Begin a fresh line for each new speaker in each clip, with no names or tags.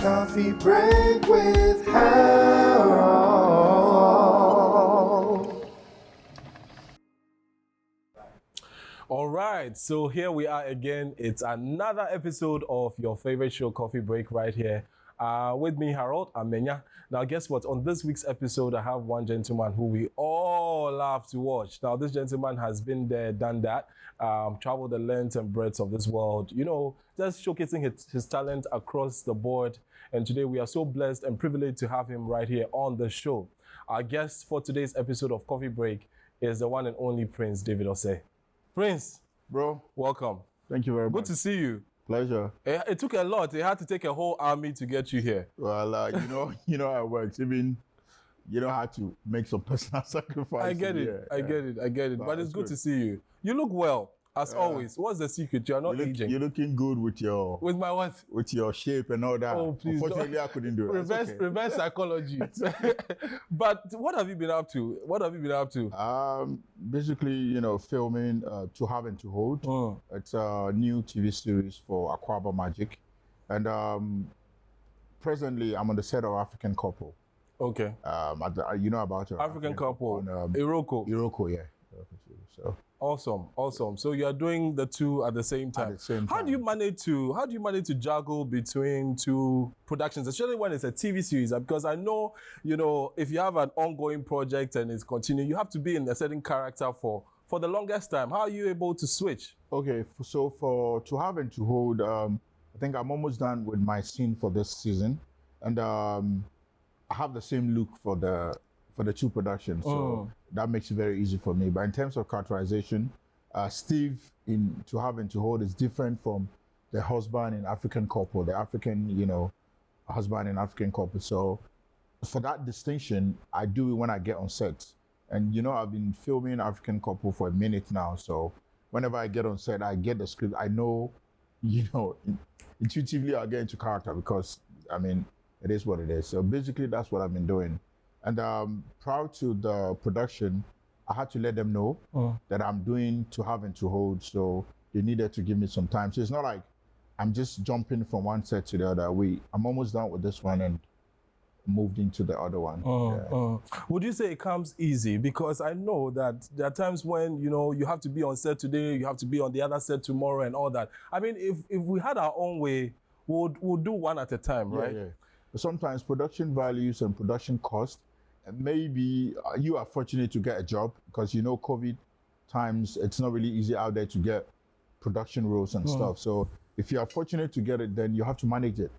Coffee Break with Harold.
All right, so here we are again. It's another episode of your favorite show, Coffee Break, right here. With me, Harold, AMENYAH. Now, guess what? On this week's episode, I have one gentleman who we all love to watch. Now, this gentleman has been there, done that, traveled the length and breadth of this world, you know, just showcasing his talent across the board. And today we are so blessed and privileged to have him right here on the show. Our guest for today's episode of Coffee Break is the one and only Prince David OSEI. Prince,
bro,
welcome.
Thank you very much.
Good to see you.
Pleasure.
It took a lot. They had to take a whole army to get you here.
Well, you know how it works. Even you know how to make some personal sacrifices.
I get it. I get it. But it's good to see you. You look well, as always. What's the secret? You're not aging.
You're looking good with your
my what?
With your shape and all that.
Oh, please.
Unfortunately, I couldn't do it.
Reverse psychology. But what have you been up to?
Basically, you know, filming To Have and To Hold. It's a new TV series for ACCRA Magic. And presently, I'm on the set of African Couple.
Okay.
You know about it?
African Couple. Iroko.
Iroko, yeah. So.
Awesome. So you are doing the two at the same time. How do you manage to juggle between two productions, especially when it's a TV series? Because I know, you know, if you have an ongoing project and it's continuing, you have to be in a certain character for the longest time. How are you able to switch?
Okay, so for To Have and To Hold, I think I'm almost done with my scene for this season, and I have the same look for the two productions, so that makes it very easy for me. But in terms of characterization, Steve in To Have and To Hold is different from the husband in African Couple, the African, you know, husband in African Couple. So for that distinction, I do it when I get on set. And you know, I've been filming African Couple for a minute now, so whenever I get on set, I get the script. I know, you know, intuitively I'll get into character because, I mean, it is what it is. So basically, that's what I've been doing. And prior to the production, I had to let them know that I'm doing To Have and To Hold, so they needed to give me some time. So it's not like I'm just jumping from one set to the other. I'm almost done with this one and moved into the other one.
Would you say it comes easy? Because I know that there are times when, you know, you have to be on set today, you have to be on the other set tomorrow and all that. I mean, if we had our own way, we'll do one at a time, right?
Yeah. But sometimes production values and production cost, maybe you are fortunate to get a job because, you know, COVID times, it's not really easy out there to get production roles and stuff. So if you are fortunate to get it, then you have to manage it.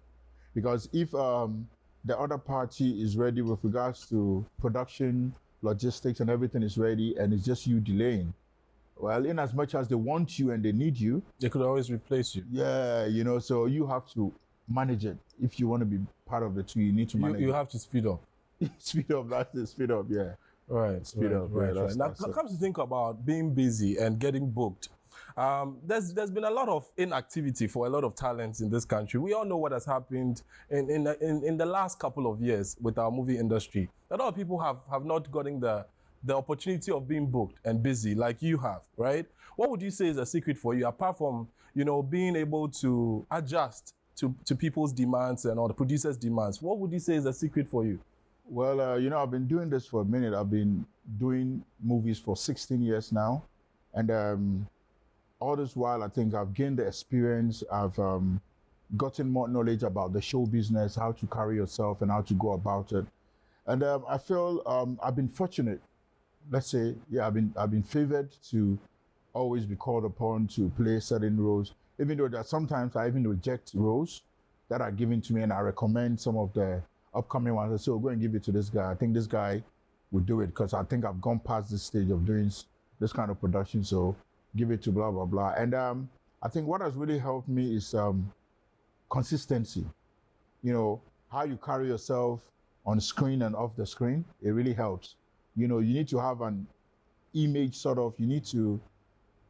Because if the other party is ready with regards to production, logistics and everything is ready and it's just you delaying, well, in as much as they want you and they need you,
they could always replace you.
Yeah, you know, so you have to manage it. If you want to be part of the two, you need to manage it.
You have to speed up.
Speed up, that's it, speed up, yeah.
Right. Now, come to think about being busy and getting booked. There's been a lot of inactivity for a lot of talents in this country. We all know what has happened in the last couple of years with our movie industry. A lot of people have not gotten the opportunity of being booked and busy like you have, right? What would you say is a secret for you, apart from, you know, being able to adjust to people's demands and all the producers' demands? What would you say is a secret for you?
Well, you know, I've been doing this for a minute. I've been doing movies for 16 years now. And all this while, I think I've gained the experience. I've gotten more knowledge about the show business, how to carry yourself and how to go about it. And I feel I've been fortunate. Let's say, yeah, I've been favored to always be called upon to play certain roles, even though that sometimes I even reject roles that are given to me and I recommend some of the upcoming ones. I say, go and give it to this guy. I think this guy will do it because I think I've gone past this stage of doing this kind of production. So give it to blah, blah, blah. And I think what has really helped me is consistency. You know, how you carry yourself on screen and off the screen, it really helps. You know, you need to have an image sort of, you need to,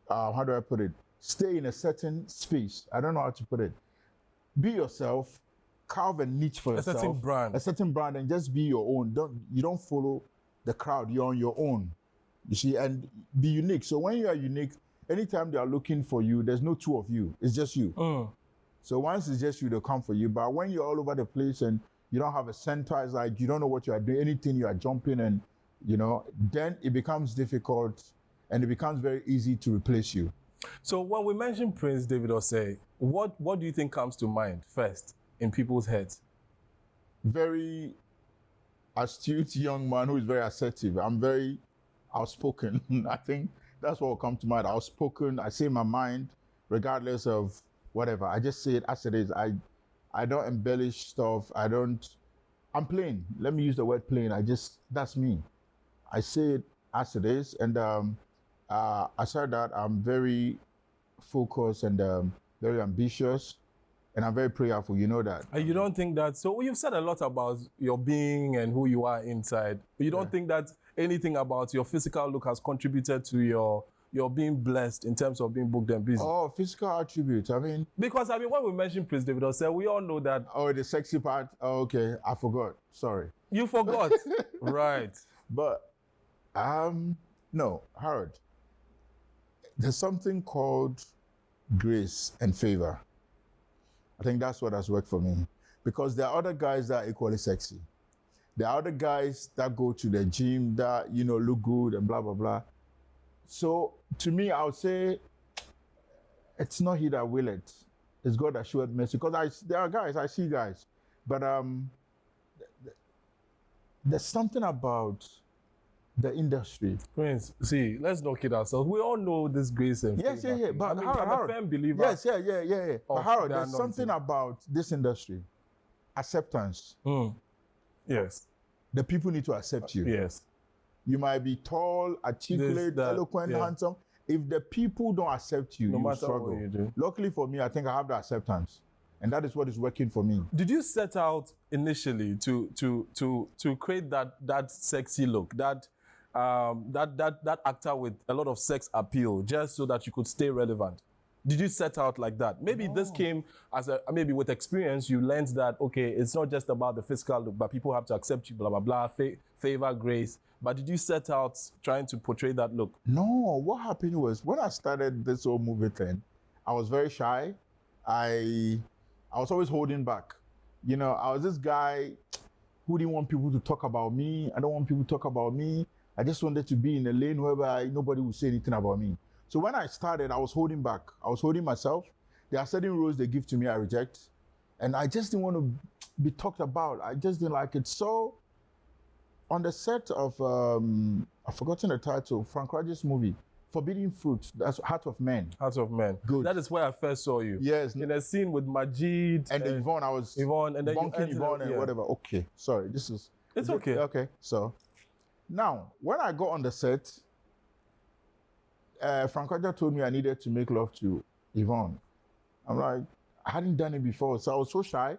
how do I put it? Stay in a certain space. I don't know how to put it. Be yourself. Carve a niche for yourself. A certain brand, and just be your own. You don't follow the crowd. You're on your own. You see, and be unique. So when you are unique, anytime they are looking for you, there's no two of you. It's just you. So once it's just you, they'll come for you. But when you're all over the place and you don't have a center, it's like you don't know what you are doing, anything you are jumping and, then it becomes difficult and it becomes very easy to replace you.
So when we mention Prince David OSEI, what do you think comes to mind first in people's heads?
Very astute young man who is very assertive. I'm very outspoken. I think that's what will come to mind. Outspoken. I say my mind, regardless of whatever. I just say it as it is. I don't embellish stuff. I'm plain. Let me use the word plain. That's me. I say it as it is. And aside that, I'm very focused and very ambitious. And I'm very prayerful, you know that.
And you don't think that, so you've said a lot about your being and who you are inside, but you don't think that anything about your physical look has contributed to your being blessed in terms of being booked and busy?
Oh, physical attributes,
Because, when we mention Prince David OSEI, we all know that.
Oh, the sexy part? Oh, okay, I forgot, sorry.
You forgot, right.
But, no, Harold, there's something called grace and favor. I think that's what has worked for me. Because there are other guys that are equally sexy. There are other guys that go to the gym that, look good and blah, blah, blah. So to me, I would say it's not he that will it. It's God that showed mercy. Because there are guys, I see guys. But there's something about the industry.
Prince, see, let's not kid ourselves. We all know this grace and
yes,
favor.
yeah. But
I'm a firm believer.
Yes, yeah. But Harold, there's something about this industry. Acceptance.
Yes.
The people need to accept you.
Yes.
You might be tall, articulate, eloquent, handsome. If the people don't accept you,
no
you
matter
struggle.
what you do.
Luckily for me, I think I have the acceptance. And that is what is working for me.
Did you set out initially to create that sexy look, that actor with a lot of sex appeal, just so that you could stay relevant? Did you set out like that? Maybe this came as maybe with experience, you learned that, okay, it's not just about the physical look, but people have to accept you, blah, blah, blah, favor, grace. But did you set out trying to portray that look?
No, what happened was when I started this whole movie thing, I was very shy. I was always holding back. I was this guy who didn't want people to talk about me. I don't want people to talk about me. I just wanted to be in a lane where nobody would say anything about me. So when I started, I was holding back. I was holding myself. There are certain roles they give to me, I reject. And I just didn't want to be talked about. I just didn't like it. So on the set of, I've forgotten the title, Frank Raje's movie, Forbidden Fruit, that's Heart of Men.
Heart of Men.
Good.
That is where I first saw you.
Yes.
In a scene with Majid.
And Yvonne, I was
Yvonne, and then
bunking Yvonne and whatever. Okay, sorry,
It's okay.
Okay, so now, when I got on the set, Frank Raja told me I needed to make love to Yvonne. I'm like, I hadn't done it before, so I was so shy.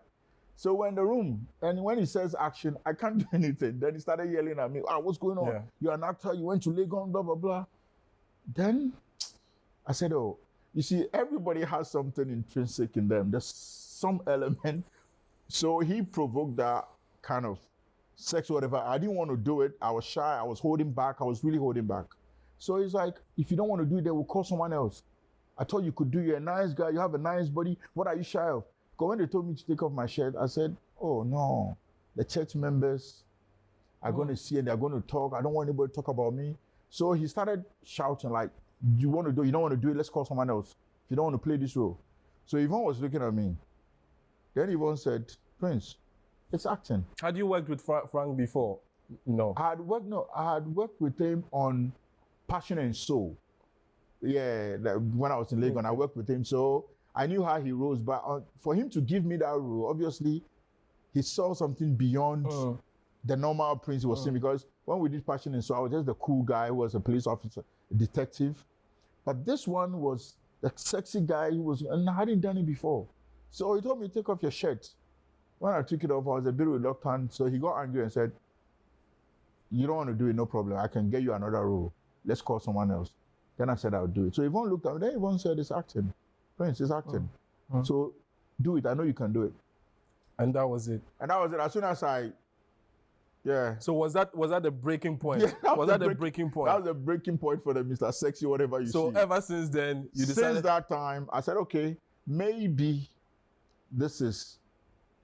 So we're in the room, and when he says action, I can't do anything. Then he started yelling at me, what's going on? Yeah. You're an actor, you went to Legon, blah, blah, blah. Then I said, oh, you see, everybody has something intrinsic in them. There's some element. So he provoked that kind of sex, whatever. I didn't want to do it. I was shy. I was holding back. I was really holding back. So he's like, if you don't want to do it, then we'll call someone else. I thought you could do. You're a nice guy. You have a nice body. What are you shy of? Because when they told me to take off my shirt, I said, oh, no. The church members are going to see and they're going to talk. I don't want anybody to talk about me. So he started shouting like, you want to do it? You don't want to do it? Let's call someone else. If you don't want to play this role. So Yvonne was looking at me. Then Yvonne said, Prince, it's acting.
Had you worked with Frank before? No.
I had worked with him on Passion and Soul. Yeah, when I was in Legon, I worked with him. So I knew how he rose. But for him to give me that role, obviously, he saw something beyond the normal Prince he was seeing. Because when we did Passion and Soul, I was just the cool guy who was a police officer, a detective. But this one was the sexy guy and I hadn't done it before. So he told me, take off your shirt. When I took it off, I was a bit reluctant. So he got angry and said, you don't want to do it, no problem. I can get you another role. Let's call someone else. Then I said, I'll do it. So Yvonne looked at me. Then Yvonne said, it's acting. Prince, it's acting. So do it. I know you can do it.
And that was it.
And that was it. As soon as yeah.
So was that the breaking point?
Yeah,
was that the breaking point?
That was the breaking point for the Mr. Sexy, whatever you see.
So ever since then, you decided...
Since that time, I said, okay, maybe this is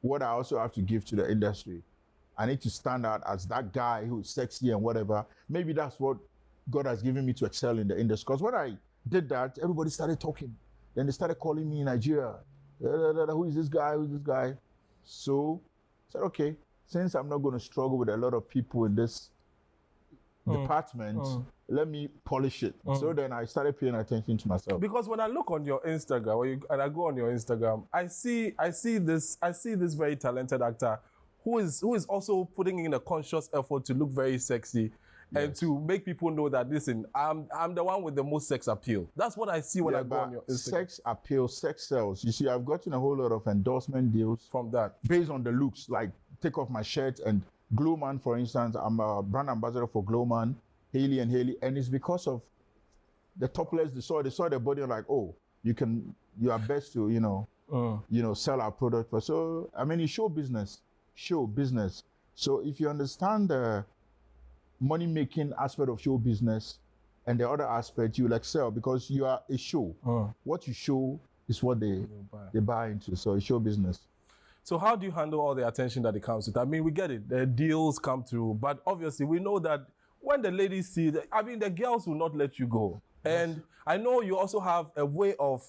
what I also have to give to the industry. I need to stand out as that guy who's sexy and whatever. Maybe that's what God has given me to excel in the industry. Because when I did that, everybody started talking. Then they started calling me in Nigeria. Who is this guy? Who's this guy? So I said, okay, since I'm not going to struggle with a lot of people in this department, let me polish it. So then I started paying attention to myself.
Because when I look on your Instagram, and I go on your Instagram, I see this very talented actor who is also putting in a conscious effort to look very sexy. Yes. And to make people know that, listen, I'm the one with the most sex appeal. That's what I see when I go on your Instagram.
Sex appeal, sex sells. You see, I've gotten a whole lot of endorsement deals
from that
based on the looks. Like, take off my shirt and Glowman, for instance. I'm a brand ambassador for Glowman, Haley and Haley, and it's because of the topless. They saw their body and like, oh, you are best to sell our product for. So I mean, it's show business. So if you understand the money-making aspect of show business and the other aspect, you will excel because you are a show. What you show is what they buy into. So it's show business.
So how do you handle all the attention that it comes with? I mean, we get it. The deals come through, but obviously we know that when the ladies see that, I mean, the girls will not let you go. And I know you also have a way of,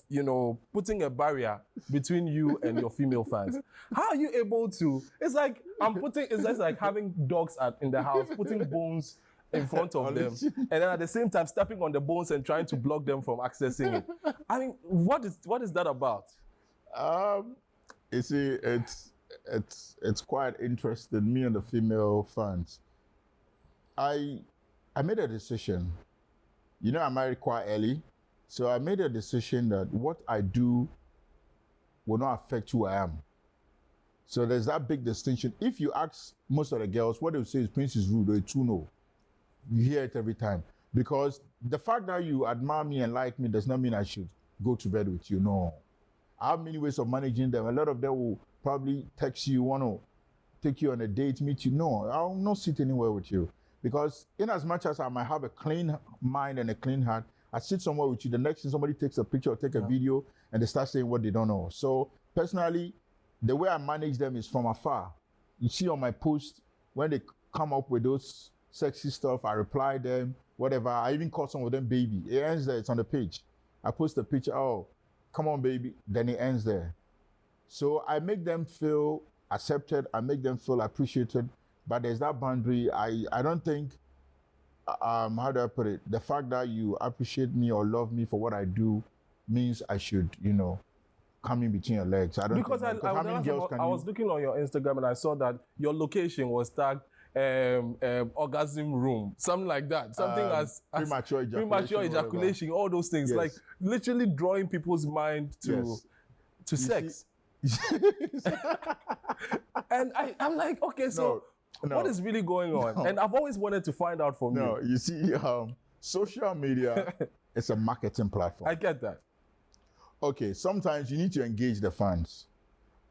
putting a barrier between you and your female fans. How are you able to? It's like it's just like having dogs in the house, putting bones in front of them, and then at the same time stepping on the bones and trying to block them from accessing it. I mean, what is that about?
You see, it's quite interesting. Me and the female fans. I made a decision. I married quite early. So I made a decision that what I do will not affect who I am. So there's that big distinction. If you ask most of the girls, what they'll say is Prince is rude, or too no. You hear it every time. Because the fact that you admire me and like me does not mean I should go to bed with you. No. I have many ways of managing them. A lot of them will probably text you, want to take you on a date, meet you. No, I'll not sit anywhere with you. Because in as much as I might have a clean mind and a clean heart, I sit somewhere with you, the next thing somebody takes a picture or take a video and they start saying what they don't know. So personally, the way I manage them is from afar. You see on my post, when they come up with those sexy stuff, I reply them, whatever. I even call some of them baby. It ends there, it's on the page. I post a picture, oh, come on baby, then it ends there. So I make them feel accepted, I make them feel appreciated. But there's that boundary. I don't think, how do I put it? The fact that you appreciate me or love me for what I do means I should, come in between your legs. I don't
because
think
I was looking on your Instagram and I saw that your location was tagged orgasm room, something like that. Something as
premature
ejaculation, all those things. Yes. Like literally drawing people's mind to sex. And I'm like, okay, so what is really going on? And I've always wanted to find out from you.
No, you see, social media is a marketing platform.
I get that.
Okay, sometimes you need to engage the fans.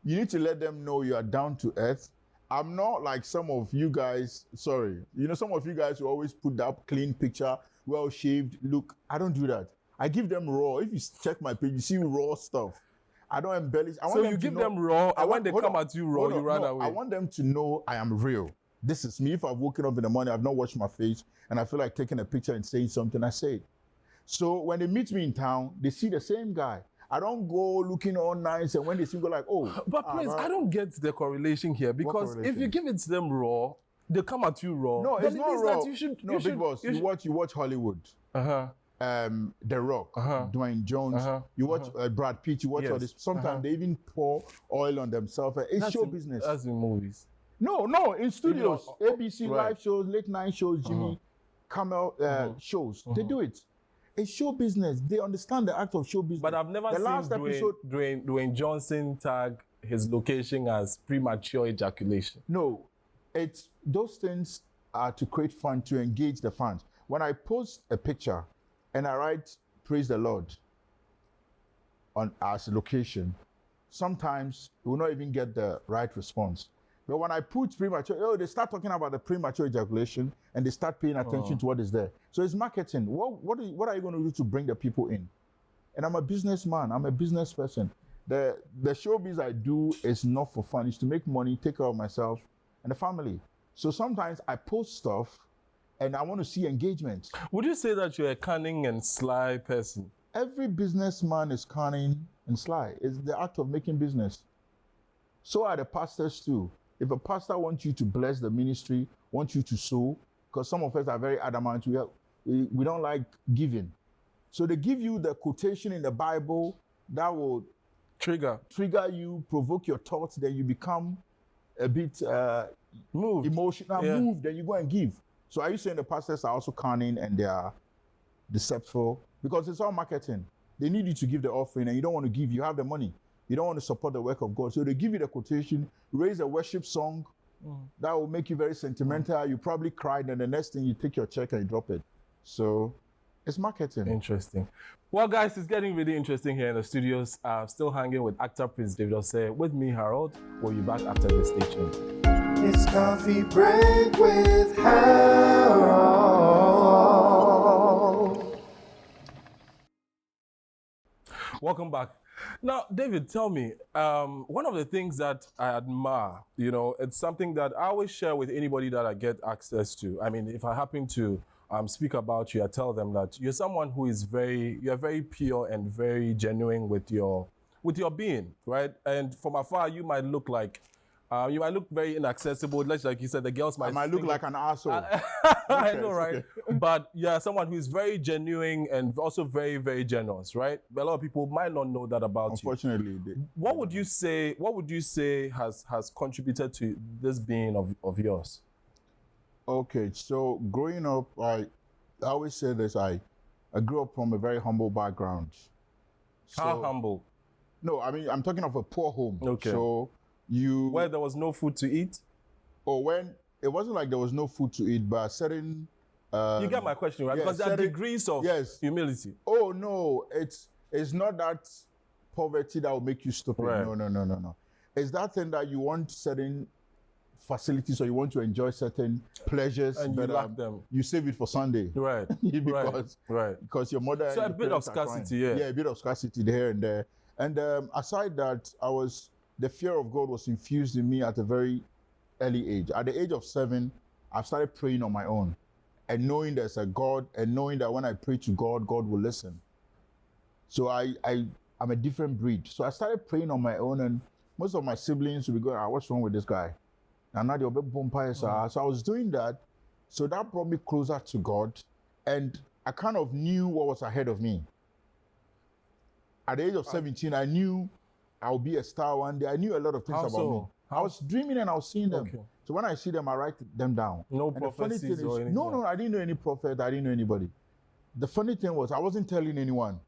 You need to let them know you are down to earth. I'm not like some of you guys, some of you guys who always put that clean picture, well-shaved look. I don't do that. I give them raw. If you check my page, you see raw stuff. I don't embellish.
So you give them raw, and when they come at you raw, you run away.
I want them to know I am real. This is me. If I've woken up in the morning, I've not washed my face, and I feel like taking a picture and saying something, I say it. So when they meet me in town, they see the same guy. I don't go looking all nice, and when they see, go like, oh.
But Prince, I don't get the correlation here, because if you give it to them raw, they come at you raw.
No, it's not raw.
Big
Boss, you watch Hollywood. The Rock, Dwayne Jones, you watch Brad Pitt, you watch all this. Sometimes they even pour oil on themselves. It's show business.
That's in movies.
No, in studios, ABC live shows, late night shows, Jimmy Kimmel shows. They do it. It's show business. They understand the act of show business.
But I've never seen Dwayne Johnson tag his location as premature ejaculation.
No, those things are to create fun, to engage the fans. When I post a picture and I write "Praise the Lord" as a location, sometimes we will not even get the right response. But when I put premature, they start talking about the premature ejaculation and they start paying attention to what is there. So it's marketing. What are you going to do to bring the people in? And I'm a businessman. I'm a business person. The showbiz I do is not for fun. It's to make money, take care of myself and the family. So sometimes I post stuff and I want to see engagement.
Would you say that you're a cunning and sly person?
Every businessman is cunning and sly. It's the act of making business. So are the pastors too. If a pastor wants you to bless the ministry, wants you to sow, because some of us are very adamant, we don't like giving. So they give you the quotation in the Bible that will
Trigger
you, provoke your thoughts, then you become a bit
moved.
emotional, moved, then you go and give. So are you saying the pastors are also cunning and they are deceitful? Because it's all marketing. They need you to give the offering and you don't want to give, you have the money. You don't want to support the work of God. So they give you the quotation, raise a worship song, that will make you very sentimental. You probably cry, and the next thing you take your check and you drop it. So it's marketing.
Interesting. Well, guys, it's getting really interesting here in the studios. Still hanging with actor Prince David Osei. With me, Harold. We'll be back after this station.
It's coffee break with Harold.
Welcome back. Now, David, tell me, one of the things that I admire, it's something that I always share with anybody that I get access to. I mean, if I happen to speak about you, I tell them that you're someone who is you're very pure and very genuine with your being, right? And from afar, you might look very inaccessible. Like you said, the girls might
look like an asshole.
I know, right? Okay. But yeah, someone who is very genuine and also very, very generous, right? But a lot of people might not know that about
Unfortunately,
you. What would you say has contributed to this being of yours?
Okay, so growing up, I always say this, I grew up from a very humble background.
How humble?
No, I mean, I'm talking of a poor home.
Okay.
So
where there was no food to eat?
Or when it wasn't like there was no food to eat, but certain
you get my question, right? Because there are degrees of humility.
Oh no, it's not that poverty that will make you stupid.
Right.
No. It's that thing that you want certain facilities or you want to enjoy certain pleasures,
and
but
you lack them.
You save it for Sunday.
Right.
Because your mother.
So a bit of scarcity,
Yeah, a bit of scarcity here and there. And aside that, the fear of God was infused in me at a very early age. At the age of 7, I started praying on my own and knowing there's a God and knowing that when I pray to God, God will listen. So I'm a different breed. So I started praying on my own, and most of my siblings would be going, what's wrong with this guy? So I was doing that. So that brought me closer to God, and I kind of knew what was ahead of me. At the age of 17, I knew I'll be a star one day. I knew a lot of things about me. I was dreaming and I was seeing them. Okay. So when I see them, I write them down.
No prophecies or anything?
No, I didn't know any prophet. I didn't know anybody. The funny thing was I wasn't telling anyone.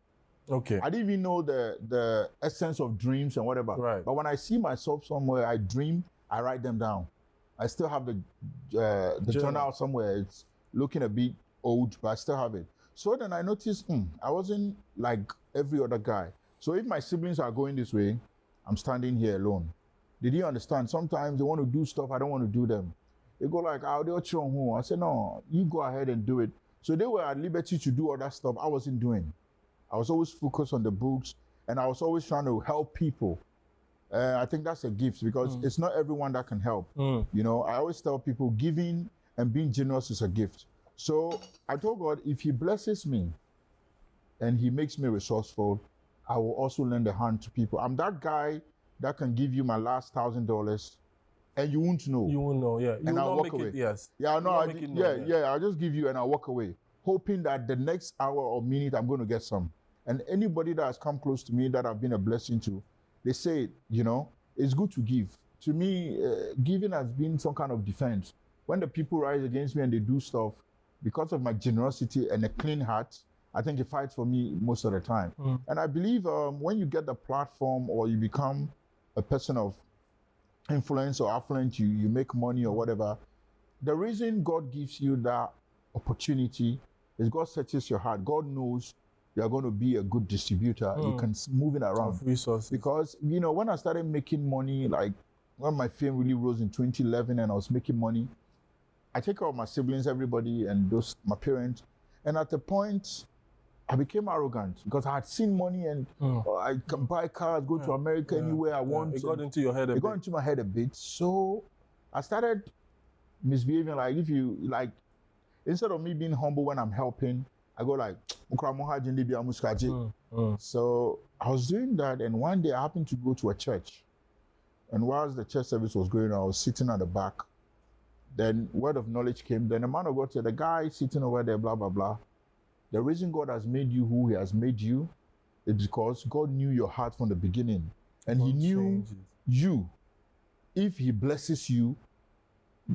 Okay.
I didn't even know the essence of dreams and whatever.
Right.
But when I see myself somewhere, I dream, I write them down. I still have the journal somewhere. It's looking a bit old, but I still have it. So then I noticed, I wasn't like every other guy. So if my siblings are going this way, I'm standing here alone. Did you understand? Sometimes they want to do stuff, I don't want to do them. They go like, they'll chill home. I said, no, you go ahead and do it. So they were at liberty to do other stuff I wasn't doing. I was always focused on the books, and I was always trying to help people. I think that's a gift because it's not everyone that can help. I always tell people giving and being generous is a gift. So I told God, if he blesses me and he makes me resourceful, I will also lend a hand to people. I'm that guy that can give you my last $1,000 and you won't know.
You won't know, yeah.
And I'll walk away.
Yes.
Yeah, I know. I'll just give you and I'll walk away, hoping that the next hour or minute I'm going to get some. And anybody that has come close to me that I've been a blessing to, they say, it's good to give. To me, giving has been some kind of defense. When the people rise against me and they do stuff, because of my generosity and a clean heart, I think it fights for me most of the time. And I believe when you get the platform or you become a person of influence or affluent, you make money or whatever, the reason God gives you that opportunity is God searches your heart. God knows you're going to be a good distributor. You can move it around.
Of resources.
Because, when I started making money, like when my fame really rose in 2011 and I was making money, I take care of my siblings, everybody, and my parents. And at the point, I became arrogant because I had seen money and I can buy cars, go to America anywhere I want.
It got into your head a bit.
It got into my head a bit. So I started misbehaving. Like, if you like, instead of me being humble when I'm helping, I go like, so I was doing that, and one day I happened to go to a church. And whilst the church service was going on, I was sitting at the back. Then word of knowledge came. Then the man of God said, the guy sitting over there, blah, blah, blah. The reason God has made you who he has made you is because God knew your heart from the beginning. And he knew you. If he blesses you,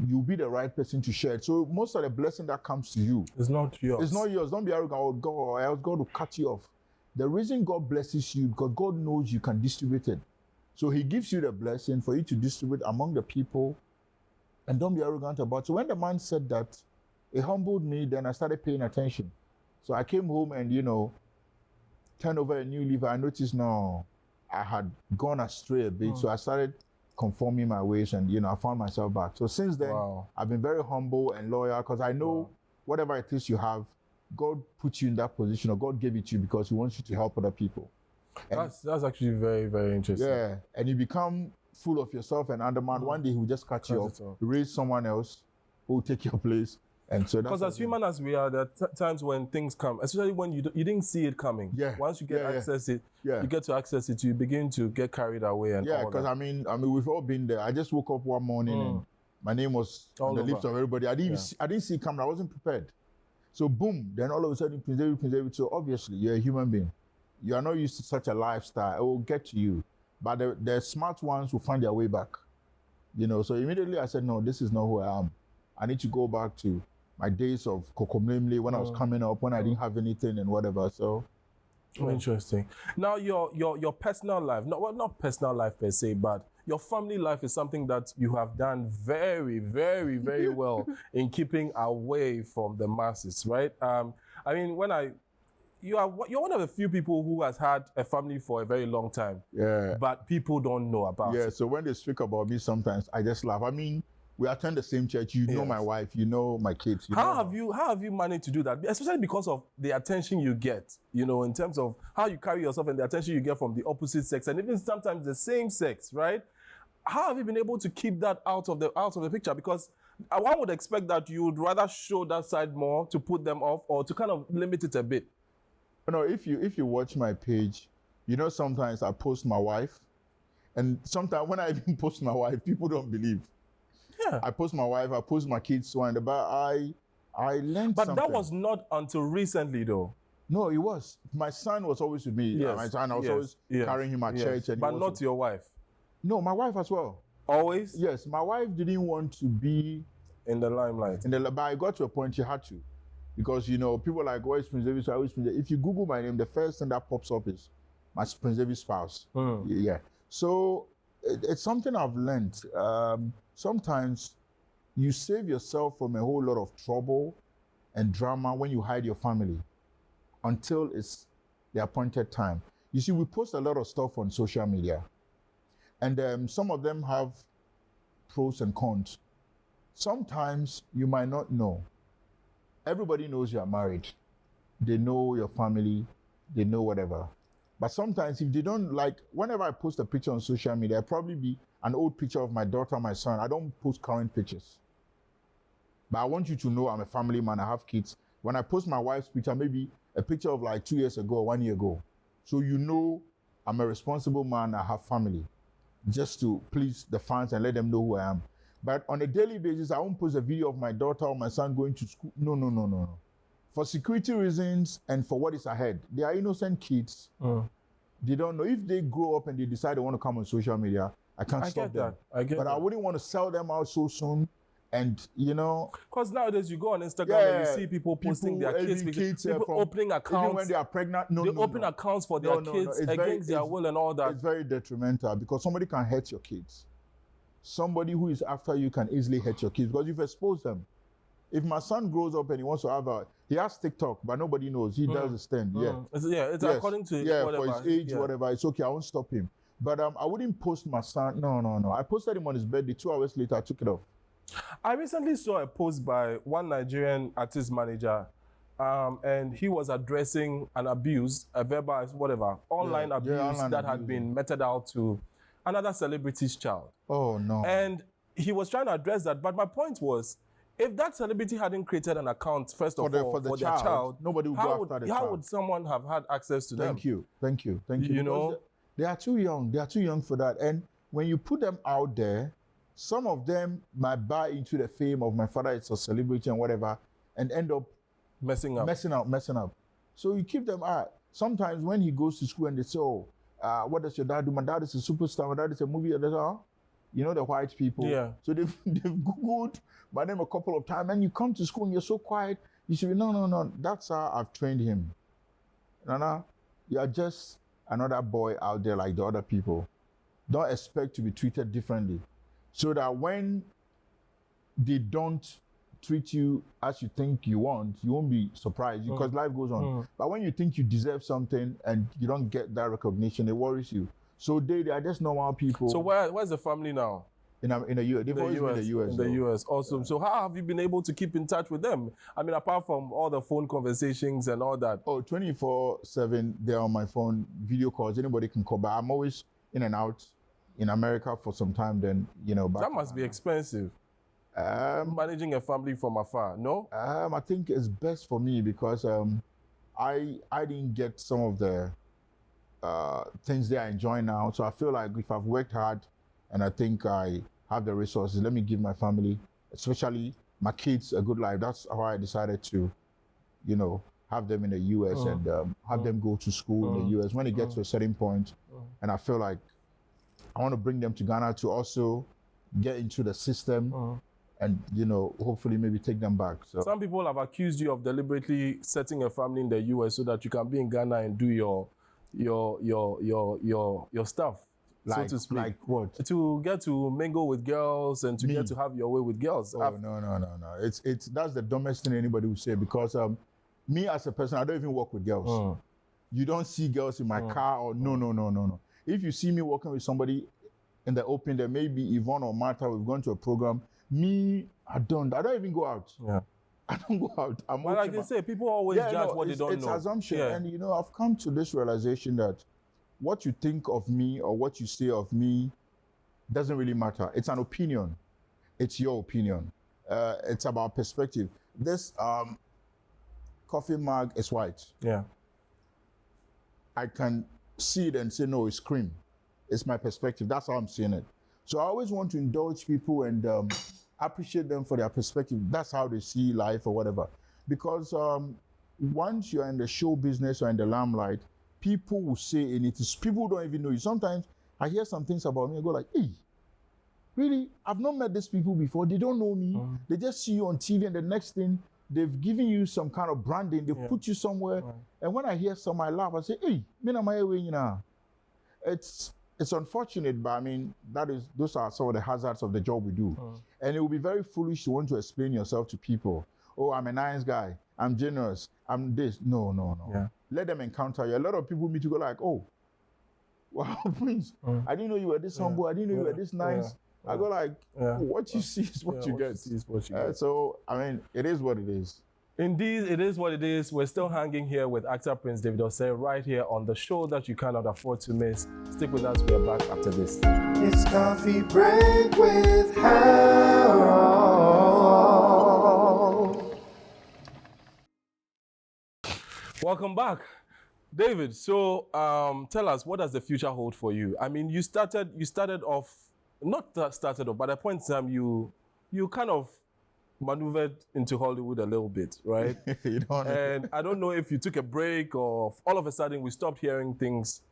you'll be the right person to share it. So most of the blessing that comes to you,
it's not yours.
It's not yours. Don't be arrogant, or else God will cut you off. The reason God blesses you, because God knows you can distribute it. So he gives you the blessing for you to distribute among the people, and don't be arrogant about it. So when the man said that, it humbled me. Then I started paying attention. So I came home and, turned over a new leaf. I noticed now I had gone astray a bit. So I started conforming my ways, and, I found myself back. So since then, I've been very humble and loyal, because I know whatever it is you have, God put you in that position, or God gave it to you because he wants you to help other people. And
that's actually very, very interesting.
Yeah, and you become full of yourself and undermine. One day he will just cut you off, raise someone else who will take your place. And so
because as human as we are, there are times when things come, especially when you didn't see it coming. Yeah. Once you get access it, you get to access it, you begin to get carried away and all
because
that.
I mean, we've all been there. I just woke up one morning and my name was on the lips of everybody. I didn't see it coming. I wasn't prepared. So boom, then all of a sudden, Prince David. So obviously, you're a human being. You are not used to such a lifestyle. It will get to you. But the smart ones will find their way back. So immediately I said, no, this is not who I am. I need to go back to my days of Kokomlemle, when I was coming up, when I didn't have anything and whatever. So
interesting. Now your personal life, not personal life per se, but your family life is something that you have done very, very, very well in keeping away from the masses, right? I mean, you're one of the few people who has had a family for a very long time. Yeah. But people don't know about it.
Yeah, so when they speak about me sometimes, I just laugh. I mean, we attend the same church. You know my wife, you know my kids.
How have you managed to do that? Especially because of the attention you get, in terms of how you carry yourself and the attention you get from the opposite sex, and even sometimes the same sex, right? How have you been able to keep that out of the picture? Because one would expect that you would rather show that side more to put them off, or to kind of limit it a bit.
If you watch my page, sometimes I post my wife, and sometimes when I even post my wife, people don't believe. Yeah. I post my wife, I post my kids, but I learned something.
But that was not until recently, though.
No, it was. My son was always with me. Yes. My son, I was always carrying him at church. And
but not your wife.
No, my wife as well.
Always?
Yes, my wife didn't want to be
in the limelight.
But I got to a point she had to. Because, people are like, where's Prince David? If you Google my name, the first thing that pops up is my Prince David's spouse. Yeah. So it's something I've learned. Sometimes you save yourself from a whole lot of trouble and drama when you hide your family until it's the appointed time. You see, we post a lot of stuff on social media, and some of them have pros and cons. Sometimes you might not know. Everybody knows you are married. They know your family. They know whatever. But sometimes if they don't like, whenever I post a picture on social media, it'll probably be an old picture of my daughter, my son. I don't post current pictures. But I want you to know I'm a family man. I have kids. When I post my wife's picture, maybe a picture of like 2 years ago, 1 year ago. So I'm a responsible man. I have family. Just to please the fans and let them know who I am. But on a daily basis, I won't post a video of my daughter or my son going to school. No. For security reasons and for what is ahead. They are innocent kids. They don't know. If they grow up and they decide they want to come on social media, I can't stop them. But I wouldn't want to sell them out so soon. And,
because nowadays you go on Instagram and you see people posting their kids people opening accounts. Even
when they are pregnant.
They open accounts for their kids against their will and all that.
It's very detrimental because somebody can hurt your kids. Somebody who is after you can easily hurt your kids because you've exposed them. If my son grows up and he wants to he has TikTok, but nobody knows. He does a stand.
It's according to whatever.
For his age, whatever. It's okay. I won't stop him. But I wouldn't post my son. No. I posted him on his birthday. 2 hours later, I took it off.
I recently saw a post by one Nigerian artist manager and he was addressing an abuse, a verbal, whatever, online abuse
online
that had
abuse,
been meted out to another celebrity's child.
Oh no.
And he was trying to address that. But my point was, if that celebrity hadn't created an account, first of all, for their child,
nobody would go after the child.
How would someone have had access to them?
Thank you.
You know?
They are too young. They are too young for that. And when you put them out there, some of them might buy into the fame of my father is a celebrity and whatever, and end up
messing up.
So you keep them out. Sometimes when he goes to school and they say, oh, what does your dad do? My dad is a superstar. My dad is a movie editor. You know, the white people.
Yeah.
So they've Googled my name a couple of times, and you come to school and you're so quiet. You should be, no. That's how I've trained him. Nana, you are just another boy out there like the other people. Don't expect to be treated differently. So that when they don't treat you as you think you want, you won't be surprised because life goes on. But when you think you deserve something and you don't get that recognition, it worries you. So they are just normal people.
So where's the family now?
In the US. They've always been in the US.
In the US. Awesome. Yeah. So how have you been able to keep in touch with them? I mean, apart from all the phone conversations and all that.
Oh, 24/7, they're on my phone, video calls, anybody can call. But I'm always in and out in America for some time then, you know.
That must be expensive. Managing a family from afar, no?
I think it's best for me because I didn't get some of the things that I enjoy now. So I feel like if I've worked hard and I think I have the resources, let me give my family, especially my kids, a good life. That's how I decided to, you know, have them in the US and have them go to school in the US. When it gets to a certain point, and I feel like I want to bring them to Ghana to also get into the system and, you know, hopefully maybe take them back. So
some people have accused you of deliberately setting a family in the US so that you can be in Ghana and do your stuff.
like,
so to speak.
like what?
To get to mingle with girls and to get to have your way with girls.
Oh, no. It's that's the dumbest thing anybody would say because me as a person, I don't even work with girls. You don't see girls in my car or no. If you see me working with somebody in the open, there may be Yvonne or Martha, we've gone to a program. Me, I don't even go out.
Yeah.
I don't go out.
Well, like they say, people always judge what they don't know.
It's assumption.
Yeah.
And, you know, I've come to this realization that what you think of me or what you say of me doesn't really matter. It's an opinion. It's your opinion. It's about perspective. This coffee mug is white.
Yeah.
I can see it and say, no, it's cream. It's my perspective. That's how I'm seeing it. So I always want to indulge people and appreciate them for their perspective. That's how they see life or whatever. Because once you're in the show business or in the limelight, people will say anything. People don't even know you. Sometimes I hear some things about me and go like, hey, really? I've not met these people before. They don't know me. They just see you on TV and the next thing, they've given you some kind of branding. They've put you somewhere. And when I hear some, I laugh. I say, hey, it's unfortunate, but I mean, those are some of the hazards of the job we do. And it will be very foolish to want to explain yourself to people. Oh, I'm a nice guy. I'm generous. I'm this. No.
Yeah.
Let them encounter you. A lot of people meet you go like, oh, wow, Prince, I didn't know you were this humble. I didn't know you were this nice. I go like, what you see is what you get. So, I mean, it is what it is.
Indeed, it is what it is. We're still hanging here with actor Prince David Osei right here on the show that you cannot afford to miss. Stick with us. We are back after this.
It's coffee break with Harold.
Welcome back. David, so tell us, what does the future hold for you? I mean, you started off, but at a point in time, you kind of maneuvered into Hollywood a little bit, right? And I don't know if you took a break or all of a sudden we stopped hearing things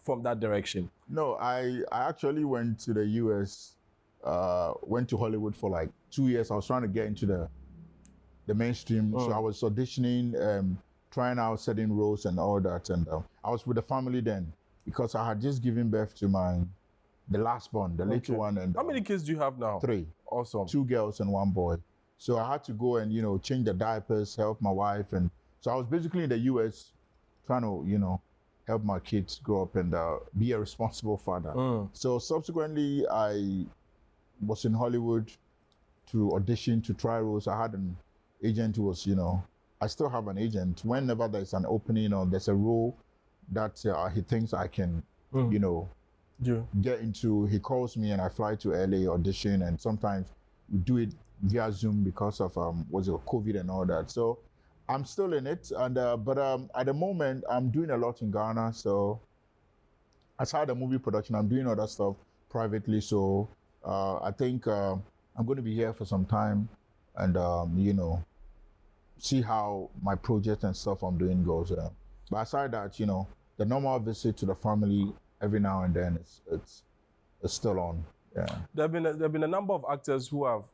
from that direction.
No, I actually went to the US, went to Hollywood for like 2 years. I was trying to get into the mainstream. So I was auditioning, trying out certain roles and all that. And I was with the family then because I had just given birth to the last born, the little one. And
how many kids do you have now?
3.
Awesome. 2
girls and 1 boy. So I had to go and, you know, change the diapers, help my wife. And so I was basically in the US trying to, you know, help my kids grow up and be a responsible father. So subsequently, I was in Hollywood to audition, to try roles. I had an agent who was, you know, I still have an agent. Whenever there's an opening or there's a role that he thinks I can, you know, get into, he calls me and I fly to LA, audition, and sometimes we do it via Zoom because of COVID and all that. So I'm still in it, and but at the moment I'm doing a lot in Ghana. So aside the movie production, I'm doing other stuff privately. So I think I'm going to be here for some time, and you know, see how my project and stuff I'm doing goes. But aside that, you know, the normal visit to the family every now and then it's still on. Yeah.
There've been a number of actors who have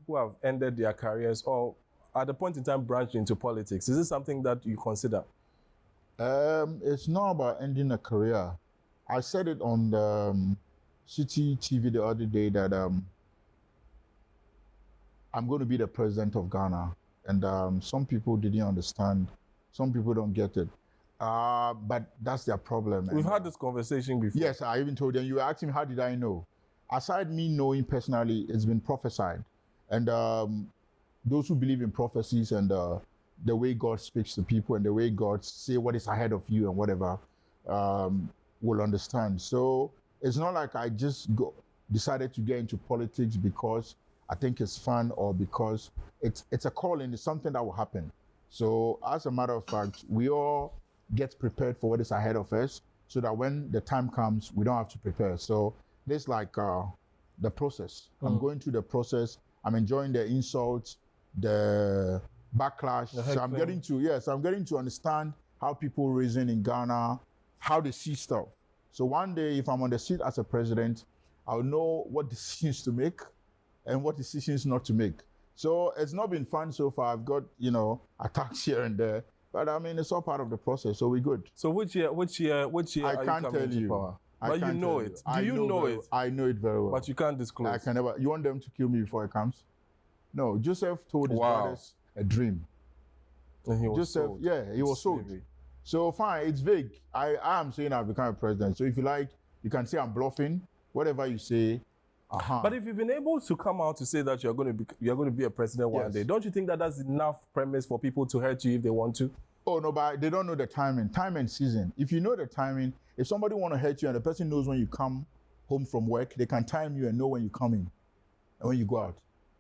ended their careers or at the point in time branched into politics. Is this something that you consider?
It's not about ending a career. I said it on the City TV the other day that I'm going to be the president of Ghana, and some people didn't understand. Some people don't get it. But that's their problem.
We've had this conversation before.
Yes, I even told them. You asked me, how did I know? Aside me knowing personally, it's been prophesied. And those who believe in prophecies and the way God speaks to people and the way God say what is ahead of you and whatever, will understand. So it's not like I just decided to get into politics because I think it's fun or because it's a calling, it's something that will happen. So as a matter of fact, we all get prepared for what is ahead of us so that when the time comes, we don't have to prepare. So this like the process. I'm going through the process. I'm enjoying the insults, the backlash. So I'm getting to understand how people reason in Ghana, how they see stuff. So one day, if I'm on the seat as a president, I'll know what decisions to make and what decisions not to make. So it's not been fun so far. I've got, you know, attacks here and there, but I mean, it's all part of the process, so we're good.
So which year
I
are you
can't
coming
tell
into
you.
power?
I
But you
can't
know
tell
it. Do you know it?
I know it very well.
But you can't disclose.
I can never. You want them to kill me before it comes? No, Joseph told his brothers a dream.
And he was
Joseph,
sold.
yeah, he was sold.
Slavery.
So fine, it's vague. I am saying I've become a president. So if you like, you can say I'm bluffing. Whatever you say,
But if you've been able to come out to say that you're going to be a president one day, don't you think that that's enough premise for people to hurt you if they want to?
Oh no, but they don't know the timing, time and season. If you know the timing, if somebody want to hurt you and the person knows when you come home from work, they can time you and know when you come in and when you go out.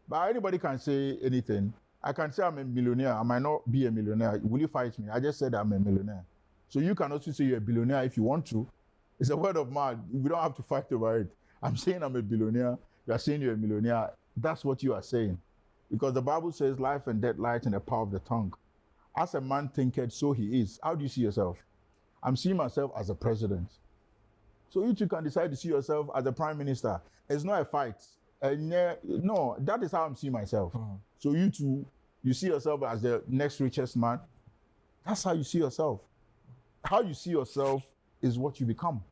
But anybody can say anything. I can say I'm a millionaire. I might not be a millionaire. Will you fight me? I just said I'm a millionaire. So you can also say you're a billionaire if you want to. It's a word of mouth. We don't have to fight over it. I'm saying I'm a billionaire. You are saying you're a millionaire. That's what you are saying. Because the Bible says life and death lies in the power of the tongue. As a man thinketh, so he is. How do you see yourself? I'm seeing myself as a president. So you too can decide to see yourself as a prime minister. It's not a fight. No, that is how I'm seeing myself. So you too, you see yourself as the next richest man. That's how you see yourself. How you see yourself is what you become.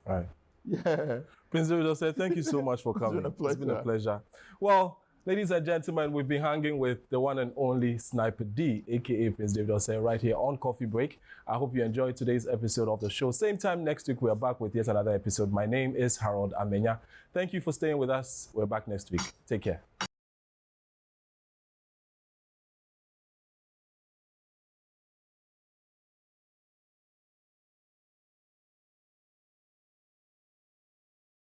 Right.
Yeah.
Prince David said, thank you so much for coming. It's been a pleasure. Well, ladies and gentlemen, we've been hanging with the one and only Sniper D, aka Prince David, right here on Coffee Break. I hope you enjoyed today's episode of the show. Same time next week, we are back with yet another episode. My name is Harold AMENYAH. Thank you for staying with us. We're back next week. Take care.